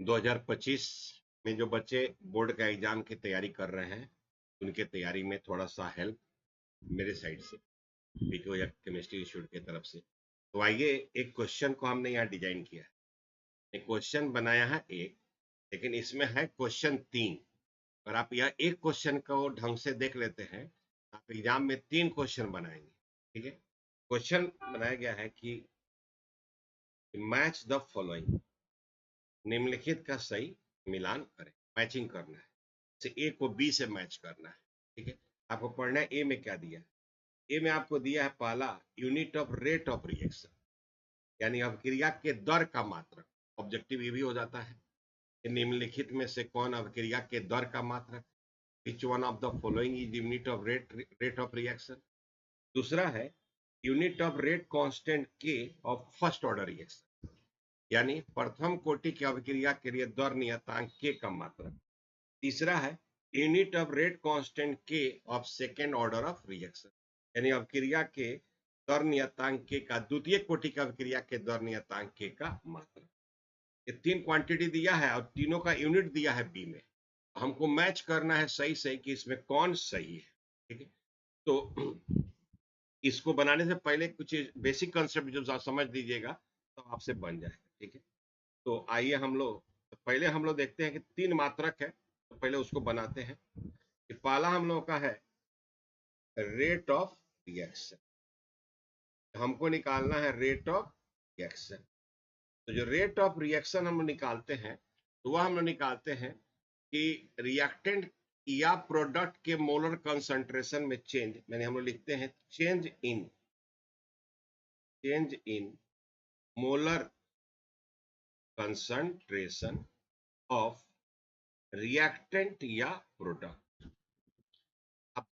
2025 में जो बच्चे बोर्ड का एग्जाम की तैयारी कर रहे हैं, उनके तैयारी में थोड़ा सा हेल्प मेरे साइड से, बीको या केमिस्ट्री इंस्टीट्यूट की तरफ से। तो आइए, एक क्वेश्चन को हमने यहाँ डिजाइन किया है। एक क्वेश्चन बनाया है एक, लेकिन इसमें है क्वेश्चन 3। और आप यह एक क्वेश्चन को ढंग से देख लेते हैं, आप एग्जाम में 3 क्वेश्चन बनाएंगे। ठीक है, क्वेश्चन बनाया गया है कि मैच द फॉलोइंग, निम्नलिखित का सही मिलान करें, मैचिंग करना है। ए को बी से मैच करना है। ठीक है, आपको पढ़ना है ए में क्या दिया है। ए में आपको दिया है पहला, unit of rate of reaction, यानी अभिक्रिया के दर का मात्रक। ऑब्जेक्टिव ये भी हो जाता है कि निम्नलिखित में से कौन अभिक्रिया के दर का मात्रक, which one of the following is unit of rate of reaction. दूसरा है यूनिट ऑफ रेट कांस्टेंट के ऑफ फर्स्ट ऑर्डर रिएक्शन, यानी प्रथम कोटि की अभिक्रिया के लिए दर नियतांक के का मात्रक। तीसरा है यूनिट ऑफ रेट कांस्टेंट के of second order of reaction, यानी अभिक्रिया के दर नियतांक के का द्वितीय कोटि का अभिक्रिया के दर नियतांक के का मात्रक। ये 3 क्वांटिटी दिया है और तीनों का यूनिट दिया है बी में। हमको मैच करना है सही सही कि इसमें कौन सही है। ठीक है, तो इसको बनाने से पहले कुछ बेसिक कंसेप्ट जो समझ लीजिएगा तो आपसे बन जाएगा। ठीक है, तो आइए हम लोग पहले देखते हैं कि 3 मात्रक है, तो पहले उसको बनाते हैं। कि पहला हम लोग का है रेट ऑफ रिएक्शन, हमको निकालना है रेट ऑफ रिएक्शन। तो जो रेट ऑफ रिएक्शन हम निकालते हैं, तो वह हम निकालते हैं कि रिएक्टेंट या प्रोडक्ट के मोलर कंसंट्रेशन में चेंज, मैंने हम लोग लिखते हैं change in molar concentration of reactant या product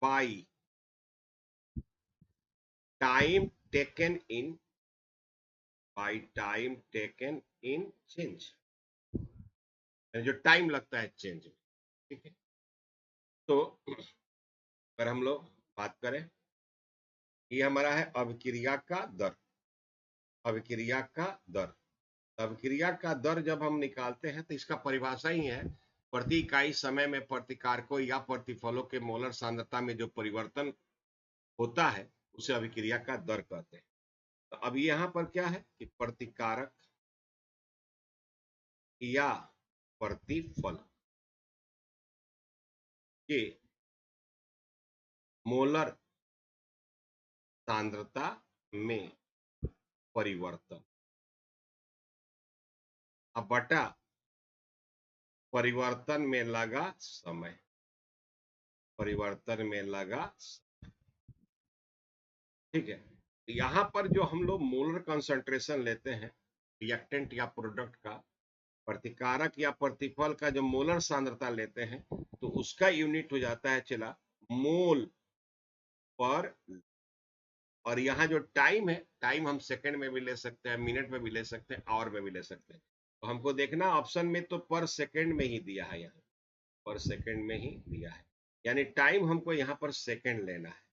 by time taken in change, जो टाइम लगता है चेंज में। ठीक है, तो अगर हम लोग बात करें, ये हमारा है अभिक्रिया का दर। अभिक्रिया का दर, अभिक्रिया का दर जब हम निकालते हैं तो इसका परिभाषा ही है प्रति इकाई समय में प्रतिकारकों या प्रतिफलों के मोलर सांद्रता में जो परिवर्तन होता है उसे अभिक्रिया का दर कहते हैं। तो अब यहाँ पर क्या है कि प्रतिकारक या प्रतिफल के मोलर सांद्रता में परिवर्तन अब बटा परिवर्तन में लगा समय, परिवर्तन में लगा समय। ठीक है, यहाँ पर जो हम लोग मोलर कंसंट्रेशन लेते हैं रिएक्टेंट या प्रोडक्ट का, प्रतिकारक या प्रतिफल का जो मोलर सांद्रता लेते हैं, तो उसका यूनिट हो जाता है चला मोल पर। और यहाँ जो टाइम है, टाइम हम सेकंड में भी ले सकते हैं, मिनट में भी ले सकते हैं, आवर में भी ले सकते हैं। तो हमको देखना ऑप्शन में तो पर सेकंड में ही दिया है, यहाँ पर सेकंड में ही दिया है, यानी टाइम हमको यहाँ पर सेकंड लेना है।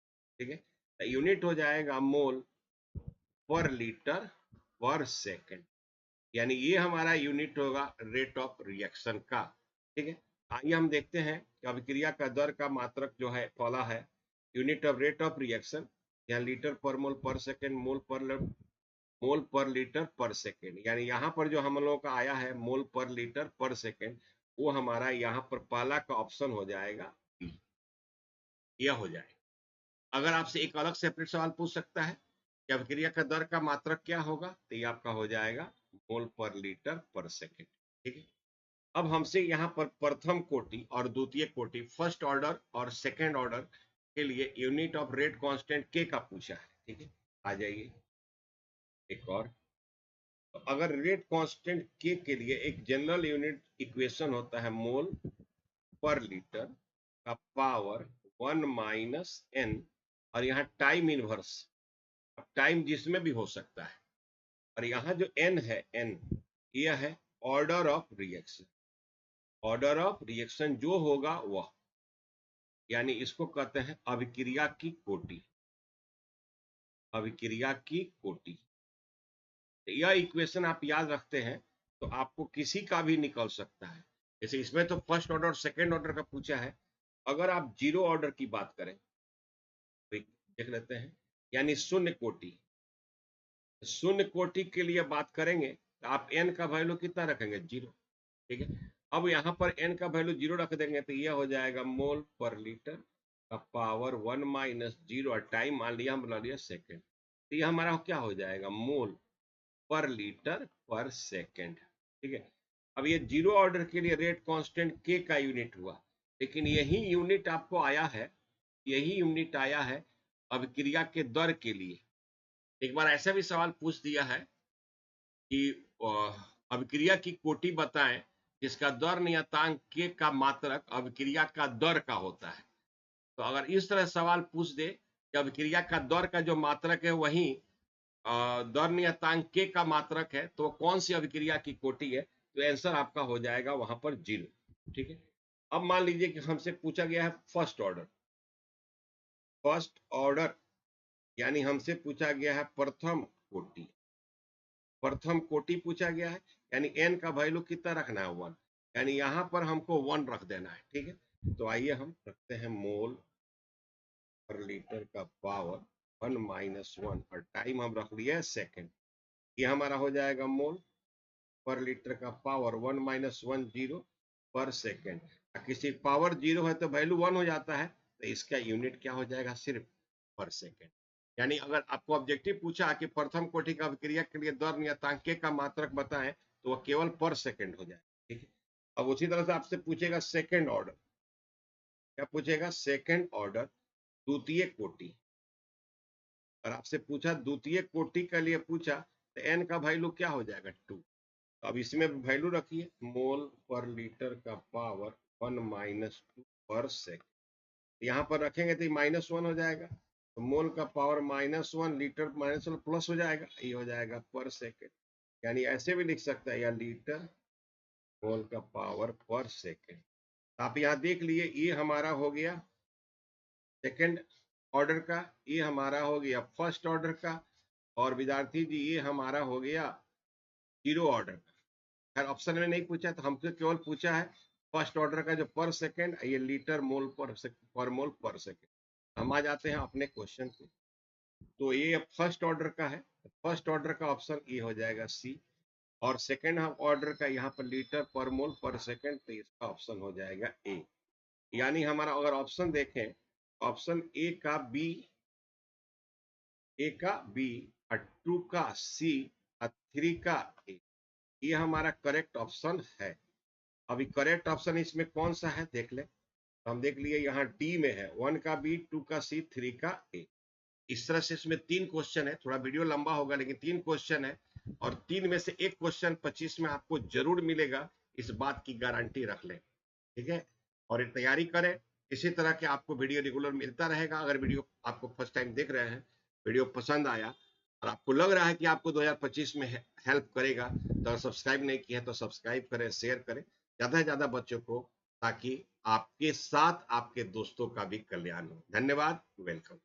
ठीक है, तो यूनिट हो जाएगा मोल पर लीटर पर सेकंड, यानी ये हमारा यूनिट होगा रेट ऑफ रिएक्शन का। ठीक है, आइए हम देखते हैं कि अभिक्रिया का दर का मात्रक जो है पहला है unit of rate of reaction, यहाँ लीटर पर मोल पर सेकंड, मोल पर लीटर पर सेकंड, यानी यहाँ पर जो हम लोगों का आया है मोल पर लीटर पर सेकंड, वो हमारा यहाँ पर पहला का ऑप्शन हो जाएगा बी, यह हो जाएगा। अगर आपसे एक अलग सेपरेट सवाल पूछ सकता है कि अभिक्रिया का दर का मात्रक क्या होगा, तो ये आपका हो जाएगा मोल पर लीटर पर सेकंड। ठीक है, अब हमसे यहाँ पर प्रथम कोटि और द्वितीय कोटि, फर्स्ट ऑर्डर और सेकंड ऑर्डर के लिए यूनिट ऑफ रेट कांस्टेंट के का पूछा है। ठीक है, आ जाइए एक और। तो अगर रेट कांस्टेंट के लिए एक जनरल यूनिट इक्वेशन होता है मोल पर लीटर का पावर 1 माइनस n, और यहाँ टाइम इनवर्स, टाइम जिसमें भी हो सकता है, और यहाँ जो n है, n यह है order of reaction. Order of reaction जो होगा वह, यानी इसको कहते हैं अभिक्रिया की कोटि, अभिक्रिया की कोटि। यह इक्वेशन आप याद रखते हैं तो आपको किसी का भी निकल सकता है। जैसे इसमें तो फर्स्ट ऑर्डर सेकंड ऑर्डर का पूछा है। अगर आप जीरो ऑर्डर की बात करें तो देख लेते हैं, यानी शून्य कोटि। शून्य कोटि के लिए बात करेंगे तो आप n का वैल्यू कितना रखेंगे? जीरो। ठीक है, अब यहाँ पर n का वैल्यू जीरो रख देंगे तो यह हो जाएगा मोल पर लीटर का पावर 1 माइनस जीरो, और टाइम मान लिया हम, बना लिया सेकेंड, तो यह हमारा क्या हो जाएगा? मोल पर लीटर पर सेकेंड। ठीक है, अब ये जीरो ऑर्डर के लिए रेट कांस्टेंट के का यूनिट हुआ, लेकिन यही यूनिट आपको आया है, यही यूनिट आया है अभिक्रिया के दर के लिए। एक बार ऐसा भी सवाल पूछ दिया है कि अभिक्रिया की कोटि बताएं जिसका दर नियतांक के का मात्रक अभिक्रिया का दर का होता है। तो अगर इस तरह सवाल पूछ दे कि अभिक्रिया का दर का जो मात्रक है वही दर नियतांक के का मात्रक है, तो कौन सी अभिक्रिया की कोटि है? तो आंसर आपका हो जाएगा वहां पर जीरो। ठीक है, अब मान लीजिए कि हमसे पूछा गया है फर्स्ट ऑर्डर। फर्स्ट ऑर्डर यानी हमसे पूछा गया है प्रथम कोटि। प्रथम कोटि पूछा गया है, यानी n का वैल्यू कितना रखना है? 1, यानी यहाँ पर हमको 1 रख देना है। ठीक है, तो आइए हम रखते हैं मोल पर लीटर का पावर 1 माइनस 1, और टाइम हम रख लिया है सेकेंड। ये हमारा हो जाएगा मोल पर लीटर का पावर 1 माइनस 1 जीरो पर सेकेंड। किसी पावर जीरो है तो वैल्यू 1 हो जाता है, तो इसका यूनिट क्या हो जाएगा? सिर्फ पर सेकेंड। यानी अगर आपको ऑब्जेक्टिव पूछा कि प्रथम कोटि का अभिक्रिया के लिए दर नियतांक के का मात्रक बताएं, तो वह केवल पर सेकेंड हो जाए। ठीक है, अब उसी तरह से आपसे पूछेगा सेकेंड ऑर्डर। क्या पूछेगा? सेकेंड ऑर्डर द्वितीय कोटि। और आपसे पूछा द्वितीय कोटि के लिए पूछा तो n का वैल्यू क्या हो जाएगा? 2। अब इसमें वैल्यू रखिए, मोल पर लीटर का पावर 1 माइनस 2 पर सेकेंड। यहाँ पर रखेंगे तो -1 हो जाएगा, तो मोल का पावर -1 लीटर -1 प्लस हो जाएगा, ये हो जाएगा पर सेकेंड। यानी ऐसे भी लिख सकता है, या लीटर मोल का पावर पर सेकेंड। आप यहाँ देख लिए, ये हमारा हो गया सेकेंड ऑर्डर का, ये हमारा हो गया फर्स्ट ऑर्डर का, और विद्यार्थी जी ये हमारा हो गया जीरो ऑर्डर का। खैर ऑप्शन में नहीं पूछा, तो हमसे केवल पूछा है फर्स्ट ऑर्डर का जो पर सेकेंड, ये लीटर मोल पर मोल पर सेकेंड। हम आ जाते हैं अपने क्वेश्चन पे। तो ये फर्स्ट ऑर्डर का है, फर्स्ट ऑर्डर का ऑप्शन ये हो जाएगा सी, और सेकेंड ऑर्डर का यहाँ पर लीटर पर मोल पर सेकेंड, तो इसका ऑप्शन हो जाएगा ए। यानी हमारा अगर ऑप्शन देखें, ऑप्शन ए का बी और 2 का सी और 3 का ए, ये हमारा करेक्ट ऑप्शन है। अभी करेक्ट ऑप्शन इसमें कौन सा है देख ले। हम देख लिए यहाँ डी में है, 1 का बी, 2 का सी, 3 का ए। इस तरह से इसमें 3 क्वेश्चन है, थोड़ा वीडियो लंबा होगा लेकिन 3 क्वेश्चन है, और 3 में से एक क्वेश्चन 25 में आपको जरूर मिलेगा, इस बात की गारंटी रख लें। ठीक है, और तैयारी करें। इसी तरह के आपको वीडियो रेगुलर मिलता रहेगा। अगर वीडियो आपको फर्स्ट टाइम देख रहे हैं, वीडियो पसंद आया और आपको लग रहा है कि आपको 2025 में हेल्प करेगा, तो सब्सक्राइब नहीं किया तो सब्सक्राइब करें, शेयर करें ज्यादा से ज्यादा बच्चों को, ताकि आपके साथ आपके दोस्तों का भी कल्याण हो। धन्यवाद, वेलकम।